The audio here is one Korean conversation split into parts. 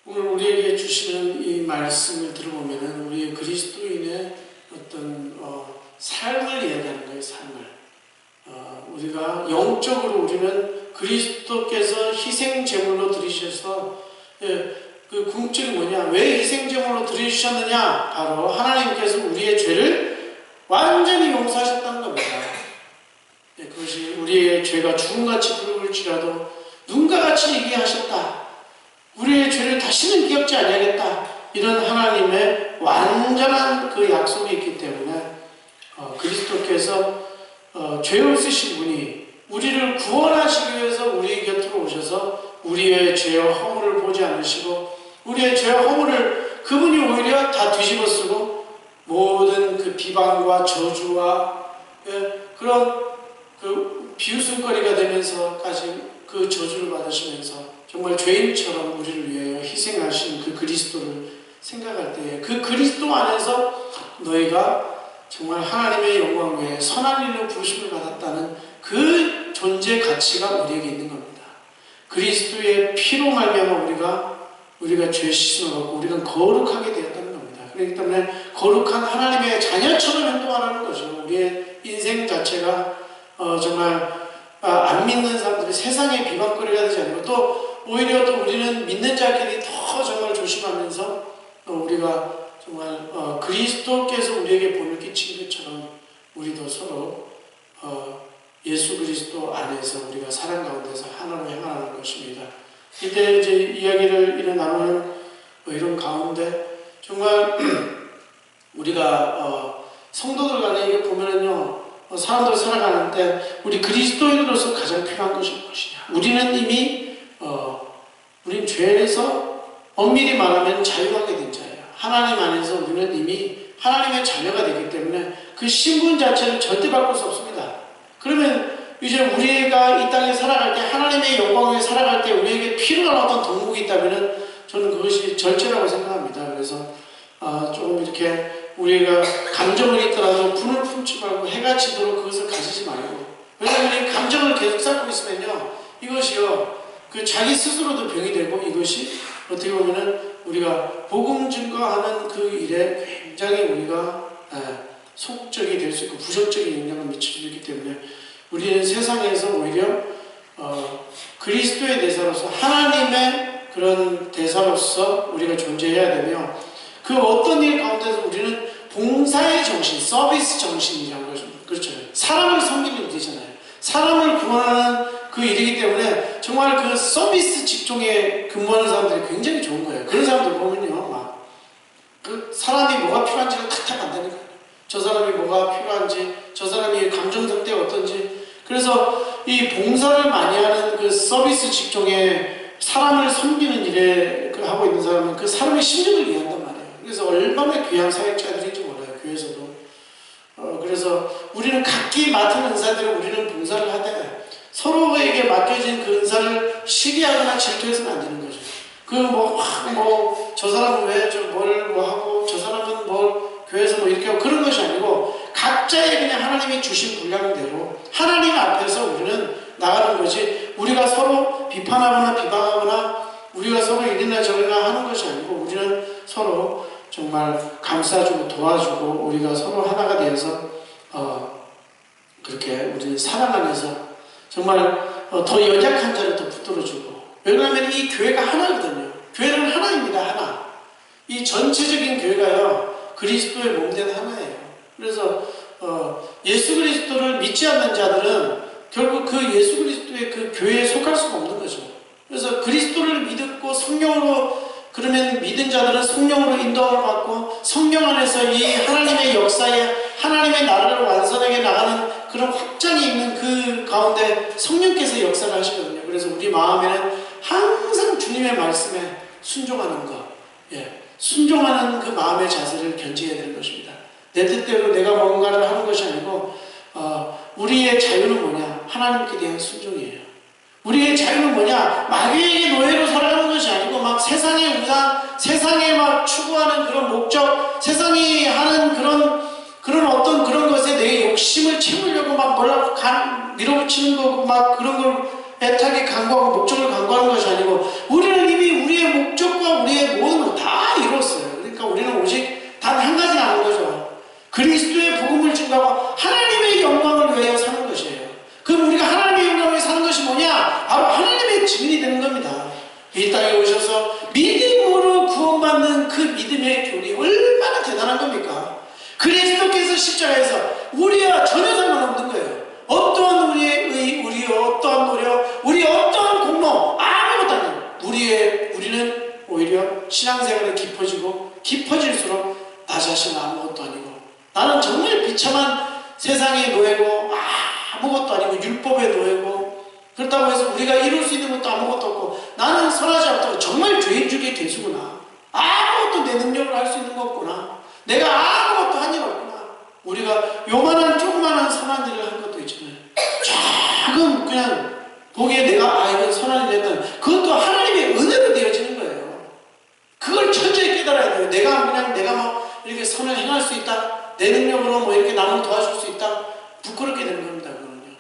오늘 우리에게 주시는 이 말씀을 들어보면은 우리의 그리스도인의 어떤 삶을 이야기하는 거예요. 삶을. 우리가 영적으로 우리는 그리스도께서 희생 제물로 드리셔서 그 궁극적이 뭐냐? 왜 희생 제물로 드리셨느냐? 바로 하나님께서 우리의 죄를 완전히 용서하셨다는 겁니다. 그것이 우리의 죄가 죽음같이 붉을지라도 눈과 같이 얘기하셨다. 우리의 죄를 다시는 기억지 아니하겠다. 이런 하나님의 완전한 그 약속이 있기 때문에 그리스도께서 죄 없으신 분이 우리를 구원하시기 위해서 우리 곁으로 오셔서 우리의 죄와 허물을 보지 않으시고 우리의 죄와 허물을 그분이 오히려 다 뒤집어쓰고 모든 그 비방과 저주와 그런 그 비웃음거리가 되면서까지 그 저주를 받으시면서 정말 죄인처럼 우리를 위하여 희생하신 그 그리스도를 생각할 때에 그 그리스도 안에서 너희가 정말 하나님의 영광 외에 선한 일로 부르심을 받았다는 그 존재 가치가 우리에게 있는 겁니다. 그리스도의 피로 말미암아 우리가 죄 씻음을 받고 우리는 거룩하게 되었다는 겁니다. 그렇기 때문에 거룩한 하나님의 자녀처럼 행동하라는 거죠. 우리의 인생 자체가 정말 안 믿는 사람들이 세상의 비방거리가 되지 않고 또 오히려 또 우리는 믿는 자끼리 더 정말 조심하면서 우리가 정말 그리스도께서 우리에게 본을 끼친 것처럼 우리도 서로 예수 그리스도 안에서 우리가 사랑 가운데서 하나로 행하는 것입니다. 이때 이제 이야기를 나누는 이런 가운데 정말 우리가 성도들 간에 이게 보면은요 사람들 살아가는데 우리 그리스도인으로서 가장 필요한 것이 무엇이냐? 우리는 이미 우린 죄에서 엄밀히 말하면 자유하게 된 자예요. 하나님 안에서 우리는 이미 하나님의 자녀가 되기 때문에 그 신분 자체를 절대 바꿀 수 없습니다. 그러면 이제 우리가 이 땅에 살아갈 때 하나님의 영광 위에 살아갈 때 우리에게 필요한 어떤 덕목이 있다면 저는 그것이 절제라고 생각합니다. 그래서 조금 이렇게 우리가 감정을 있더라도 분을 품지 말고 해가 지도록 그것을 가지지 말고 왜냐하면 이 감정을 계속 쌓고 있으면요 이것이요 그 자기 스스로도 병이 되고 이것이 어떻게 보면은 우리가 복음 증거하는 그 일에 굉장히 우리가 소극적이 될 수 있고 부정적인 영향을 미칠 수 있기 때문에 우리는 세상에서 오히려 그리스도의 대사로서 하나님의 그런 대사로서 우리가 존재해야 되며 그 어떤 일 가운데서 우리는 봉사의 정신, 서비스 정신이라는 거죠. 그렇죠. 사람을 섬기는 일이잖아요. 사람을 구원하는 그 일이기 때문에 정말 그 서비스 직종에 근무하는 사람들이 굉장히 좋은 거예요. 그런 사람들 보면요, 막 그 사람이 뭐가 필요한지를 탁탁 안다는 거예요. 저 사람이 뭐가 필요한지, 저 사람이 감정 상태가 어떤지. 그래서 이 봉사를 많이 하는 그 서비스 직종에 사람을 섬기는 일에 하고 있는 사람은 그 사람의 심령을 이해한단 말이에요. 그래서 얼마나 귀한 사역자들인지 몰라요. 교회에서도. 그래서 우리는 각기 맡은 은사대로 우리는 봉사를 하되 서로에게 맡겨진 그 은사를 시기하거나 질투해서는 안 되는 거죠. 저 사람은 왜 뭘 하고 저 사람은 교회에서 이렇게 하고 그런 것이 아니고 각자의 그냥 하나님이 주신 분량대로 하나님 앞에서 우리는 나가는 거지 우리가 서로 비판하거나 비방하거나 우리가 서로 이리나 저리나 하는 것이 아니고 우리는 서로 정말 감싸주고 도와주고 우리가 서로 하나가 되어서 그렇게 우리는 사랑 안에서 정말 더 연약한 자를 더 붙들어주고 왜냐하면 이 교회가 하나거든요. 교회는 하나입니다. 하나. 이 전체적인 교회가요 그리스도의 몸된 하나예요. 그래서 예수 그리스도를 믿지 않는 자들은 결국 그 예수 그리스도의 그 교회에 속할 수가 없는 거죠. 그래서 그리스도를 믿고 성령으로 그러면 믿은 자들은 성령으로 인도함을 받고 성령 안에서 이 하나님의 역사에 하나님의 나라를 완성하게 나가는 그런 확장이 있는 그 가운데 성령께서 역사를 하시거든요. 그래서 우리 마음에는 항상 주님의 말씀에 순종하는 것, 순종하는 그 마음의 자세를 견지해야 되는 것입니다. 내 뜻대로 내가 뭔가를 하는 것이 아니고 우리의 자유는 뭐냐? 하나님께 대한 순종이에요. 우리의 자유는 뭐냐? 마귀에게 노예로 살아가는 것이 아니고 막 세상의 우상, 세상에 막 추구하는 그런 목적, 세상이 하는 그런 어떤 그런 것에 내 욕심을 채우려고 막 밀어붙이는 거고 막 그런 걸 애타게 강구하고 목적을 강구하는 것이 아니고 우리는 이미 우리의 목적과 우리의 이 땅에 오셔서 믿음으로 구원받는 그 믿음의 교리 얼마나 대단한 겁니까? 그리스도께서 십자가에서 우리와 전혀 상관없는 거예요. 어떠한 우리의 어떠한 노력, 우리의 어떠한 공로 아무것도 아니에요. 우리는 오히려 신앙생활이 깊어질수록 나 자신은 아무것도 아니고, 나는 정말 비참한 세상의 노예고 아무것도 아니고 율법의 노예고, 그렇다고 해서 우리가 이룰 수 있는 것도 아무것도 없고, 나는 선하지 않다고 정말 죄인 중에 괴수구나, 아무것도 내 능력으로 할 수 있는 거 없구나, 내가 아무것도 한 일 없구나. 우리가 요만한 조그만한 선한 일을 한 것도 있잖아요. 작은 그냥 보기에 내가 이건 선한 일을 했다는, 그것도 하나님의 은혜로 되어지는 거예요. 그걸 철저히 깨달아야 돼요. 내가 뭐 이렇게 선을 행할 수 있다, 내 능력으로 뭐 이렇게 남을 도와줄 수 있다, 부끄럽게 되는 겁니다. 그거는요.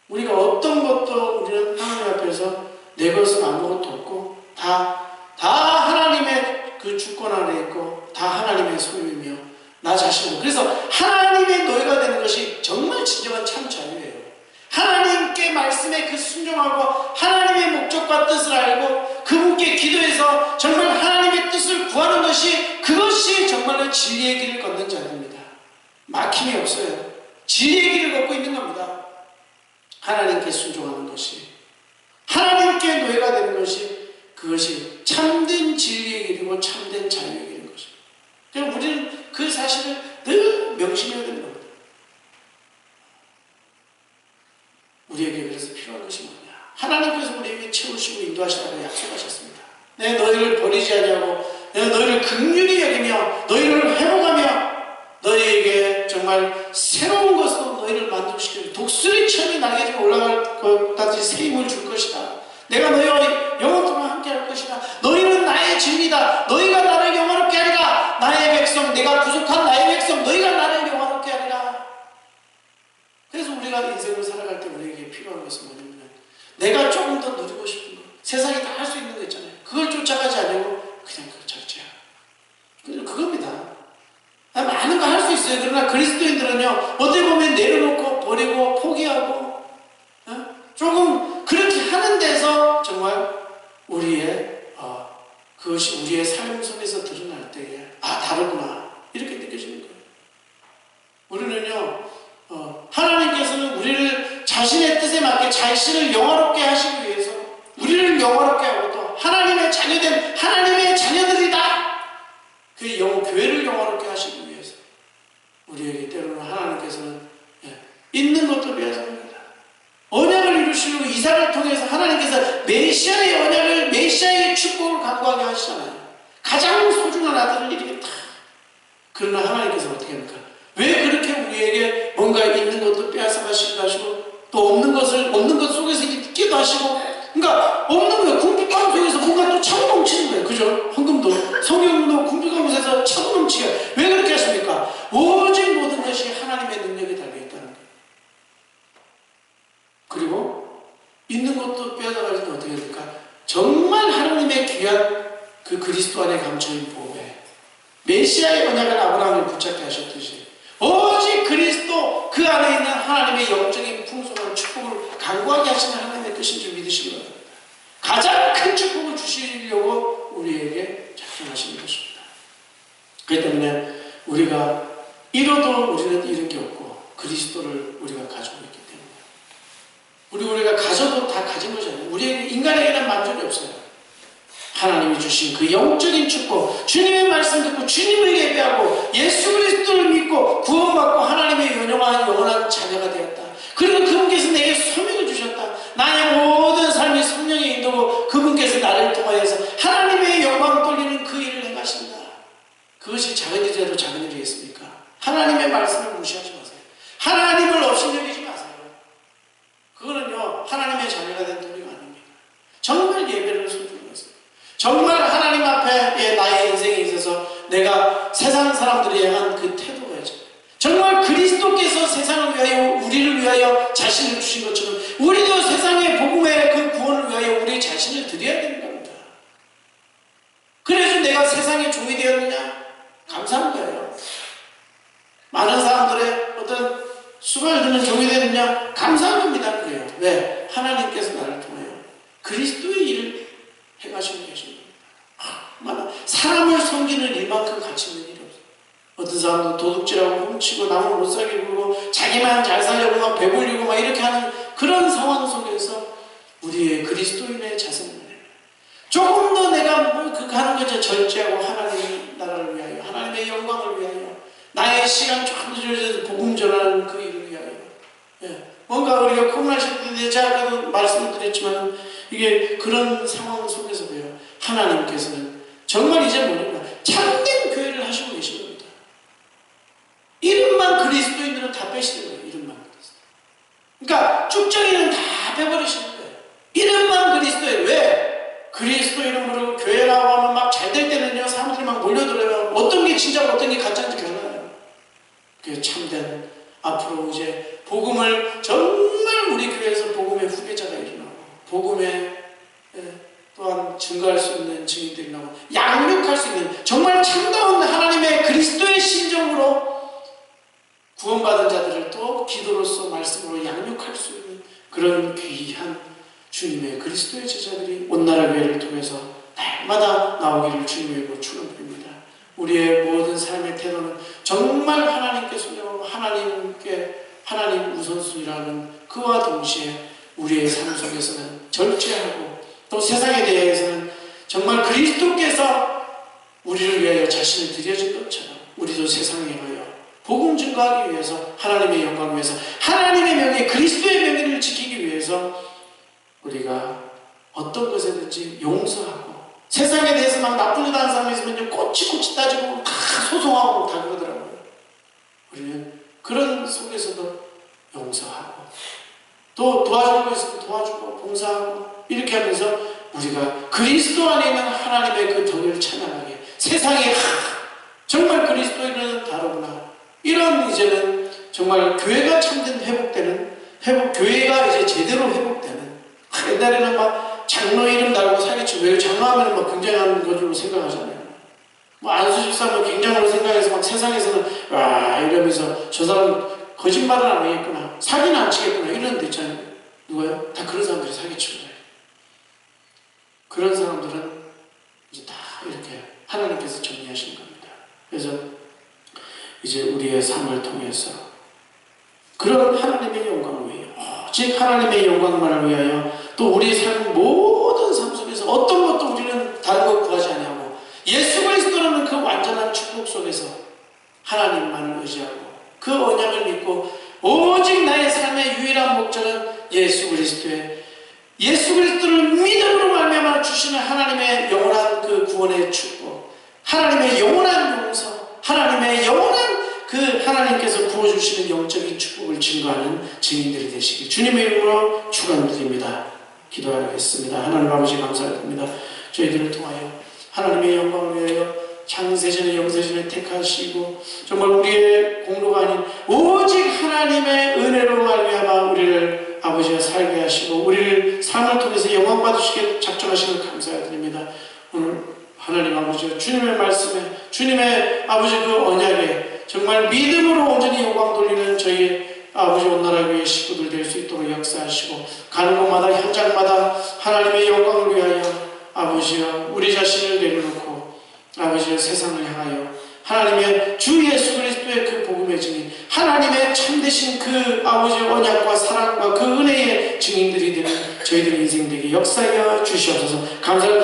우리가 어떤 것도 우리는 하나님 앞에서 내 것은 아무것도 없고 다 하나님의 그 주권 아래 있고 다 하나님의 소유이며 나 자신은, 그래서 하나님의 노예가 되는 것이 정말 진정한 참 자유예요. 하나님께 말씀에 그 순종하고 하나님의 목적과 뜻을 알고 그분께 기도해서 정말 하나님의 뜻을 구하는 것이, 그것이 정말로 진리의 길을 걷는 자입니다. 막힘이 없어요. 진리의 길을 걷고 있는 겁니다. 하나님께 순종하는 것이, 하나님께 노예가 되는 것이, 그것이 참된 진리의 길이고 참된 자유의 길인 것입니다. 그래서 우리는 그 사실을 늘 명심해야 되는 겁니다. 우리에게 그래서 필요한 것이 뭐냐? 하나님께서 우리에게 채우시고 인도하시라고 약속하셨습니다. 내 너희를 버리지 아니하고 내가 너희를 긍휼히 여기며 너희를 회복하며 너희에게 정말 새로운 것으로 너희를 만족시키며 독수리 처음이 날개에 올라갈 것 같이 새 힘을 줄 것이다. 내가 너희와 영원토록 함께 할 것이다. 너희는 나의 진리다. 너희가 나를 영화롭게 하리라. 나의 백성, 내가 구속한 나의 백성, 너희가 나를 영화롭게 하리라. 그래서 우리가 인생을 살아갈 때 우리에게 필요한 것은 뭐냐면, 내가 조금 더 누리고 싶은 것, 세상이 다 할 수 있는 거 있잖아요. 그걸 쫓아가지 않으려고 그냥 그걸 절제야. 그겁니다. 많은 거 할 수 있어요. 그러나 그리스도인들은요, 어떻게 보면 내려놓고 버리고 포기하고 조금 그렇게 하는 데서 정말 우리의 그것이 우리의 삶 속에서 드러날 때에 다르구나 이렇게 느껴지는 거예요. 우리는요, 하나님께서는 우리를 자신의 뜻에 맞게 자신을 영화롭게 하시기 위해서 우리를 영화롭게 하고 또 하나님의 자녀된 하나님의 자녀들이다, 그 교회를 영화롭게 하시기 위해서 우리에게 때로는 하나님께서는 있는 것도 빼앗아갑니다. 언약을 이루시려고 이삭을 통해서 하나님께서 메시아의 언약을, 메시아의 축복을 간구하게 하시잖아요. 가장 소중한 아들을 이렇게 다. 그러나 하나님께서 어떻게 합니까? 왜 그렇게 우리에게 뭔가 있는 것도 빼앗아가시기도 하시고 또 없는 것 속에서 있기도 하시고, 그러니까 없는 거예요. 궁핍감 속에서 뭔가 또 차고 넘치는 거예요. 그죠? 헌금도 성경도 궁핍감 속에서 차고 넘치게. 왜 그렇게 하십니까? 오직 모든 것이 하나님의 능력이 달려있다는 거예요. 그리고 있는 것도 빼앗아가지고 어떻게 됩니까? 정말 하나님의 귀한 그 그리스도 안에 감춰진 보배, 메시아의 언약을 아브라함을 붙잡게 하셨듯이 오직 그리스도 그 안에 있는 하나님의 영적인 풍성한 축복을 간구하게 하시는 하나님의 뜻인 줄 믿으시기 바랍니다. 가장 큰 축복을 주시려고 우리에게 작정하시는 것입니다. 그렇기 때문에 우리가 잃어도 우리는 잃은 게 없고 그리스도를 우리가 가지고 있기 때문에 우리가 가져도 다 가진 것이 아니에요. 우리에게 인간에게는 만족이 없어요. 하나님이 주신 그 영적인 축복, 주님의 말씀 듣고 주님을 예배하고 예수 그리스도를 믿고 구원받고 하나님의 영원한 자녀가 되었다. 그리고 그분께서 내게 소명을 주셨다. 나의 모든 삶이 성령의 인도고 그분께서 나를 통하여서 하나님의 영광 돌리는 그 일을 행하신다. 그것이 작은 일이라도 작은 일이겠습니까? 하나님의 말씀을 무시하지 마세요. 하나님을 업신여기지 마세요. 그거는요, 하나님의 자녀가 된 도리가 아닙니다. 정말 예배를 소중히 했어요. 정말 하나님 앞에 나의 인생에 있어서 내가 세상 사람들이 향한 그 태도가죠. 정말 그리스도께서 세상을 위하여 우리를 위하여 자신을 주신 것처럼 우리도 세상의 복음의 그 구원을 위하여 우리 자신을 드려야 되는 겁니다. 그래서 내가 세상의 종이 되었느냐? 감사한 거예요. 많은 사람들의 어떤 수고를 듣는 종이 되느냐? 감사한 겁니다. 그래요. 왜? 하나님께서 나를 통하여 그리스도의 일을 하시고 계십니다. 사람을 섬기는 일만큼 가치 있는 일이 없어요. 어떤 사람은 도둑질하고 훔치고 남을 못 살게 굴고 자기만 잘 살려고 막 배불리고 막 이렇게 하는 그런 상황 속에서 우리의 그리스도인의 자성을 조금 더 내가 하는 것에 절제하고 하나님의 나라를 위하여, 하나님의 영광을 위하여, 나의 시간 조금 더 절제해서 복음 전하는 그 일을 위하여. 예. 뭔가 우리가 코로나 시대에 제가 아까도 말씀을 드렸지만 이게 그런 상황 속에서도요, 하나님께서는 정말 이제 뭐냐면 참된 교회를 하시고 계신 겁니다. 이름만 그리스도인들은 다 빼시는 거예요. 이름만. 그러니까 쭉정이는 다 빼버리시는 거예요. 이름만 그리스도예요. 왜? 그리스도 이름으로 교회라고 하면 막 잘 될 때는요, 사람들이 막 몰려들어요. 어떤 게 진짜고 어떤 게 가짜인지 몰라요. 그 참된, 앞으로 이제 복음을 정말 우리 교회에서 복음의 후계자가 일어나고, 복음에 또한 증거할 수 있는 증인들이 나오고, 양육할 수 있는 정말 참다운 하나님의 그리스도의 심정으로 구원받은 자들을 또 기도로서 말씀으로 양육할 수 있는 그런 귀한 주님의 그리스도의 제자들이 온나라 교회를 통해서 날마다 나오기를 주님의 축원드립니다. 우리의 모든 삶의 태도는 정말 하나님께 순종하고 하나님 우선순위라는 그와 동시에 우리의 삶 속에서는 절제하고 또 세상에 대해서는 정말 그리스도께서 우리를 위하여 자신을 드려준 것처럼 우리도 세상에 가여 복음 증거하기 위해서, 하나님의 영광을 위해서, 하나님의 명예, 그리스도의 명예를 지키기 위해서 우리가 어떤 것이든지 용서하고, 세상에 대해서 막 나쁜 짓 하는 사람이 있으면 꼬치꼬치 따지고 다 소송하고 다 그러더라고요. 우리는 그런 속에서도 용서하고 또 도와줄 거 있으면 도와주고 봉사하고 이렇게 하면서 우리가 그리스도 안에 있는 하나님의 그 덕을 찬양하게, 세상에 정말 그리스도인은 다르구나, 이런 이제는 정말 교회가 참된 교회가 이제 제대로 회복되는, 옛날에는 막 장로 이름 달고 사기치고, 왜 장로하면 막 굉장한 것으로 생각하잖아요. 뭐 안수집사면 굉장으로 생각해서 막 세상에서는 와 이러면서 저 사람 거짓말을 안 하겠구나, 사기는 안 치겠구나, 이런 데 있잖아요. 누가요? 다 그런 사람들이 사기치고 그래요. 그런 사람들은 이제 다 이렇게 하나님께서 정리하시는 겁니다. 그래서 이제 우리의 삶을 통해서 그런 하나님의 영광을 위하여, 즉 하나님의 영광만을 위하여, 또 우리의 삶 모든 삶 속에서 어떤 것도 우리는 다른 것 구하지 아니하고 예수 그리스도라는 그 완전한 축복 속에서 하나님만을 의지하고 그 언약을 믿고, 오직 나의 삶의 유일한 목적은 예수 그리스도를 믿음으로 말미암아 주시는 하나님의 영원한 그 구원의 축복, 하나님의 영원한 용서, 하나님의 영원한 그 하나님께서 부어주시는 영적인 축복을 증거하는 증인들이 되시길 주님의 이름으로 축원드립니다. 기도하겠습니다. 하나님 아버지 감사드립니다. 저희들을 통하여 하나님의 영광을 위하여 창세전에 영세전에 택하시고 정말 우리의 공로가 아닌 오직 하나님의 은혜로 말미암아 우리를 아버지가 살게 하시고 우리를 삶을 통해서 영광 받으시게 작정하시는 감사드립니다. 오늘 하나님 아버지 주님의 말씀에, 주님의 아버지 그 언약에 정말 믿음으로 온전히 영광 돌리는 저희 아버지 온나라 교회 식구들 될 수 있도록 역사하시고, 가는 곳마다 현장마다 하나님의 영광을 위하여 아버지여 우리 자신을 내려놓고 아버지여 세상을 향하여 하나님의 주 예수 그리스도의 그 복음의 증인, 하나님의 참되신 그 아버지의 언약과 사랑과 그 은혜의 증인들이 되는 저희들의 인생 되게 역사하여 주시옵소서. 감사를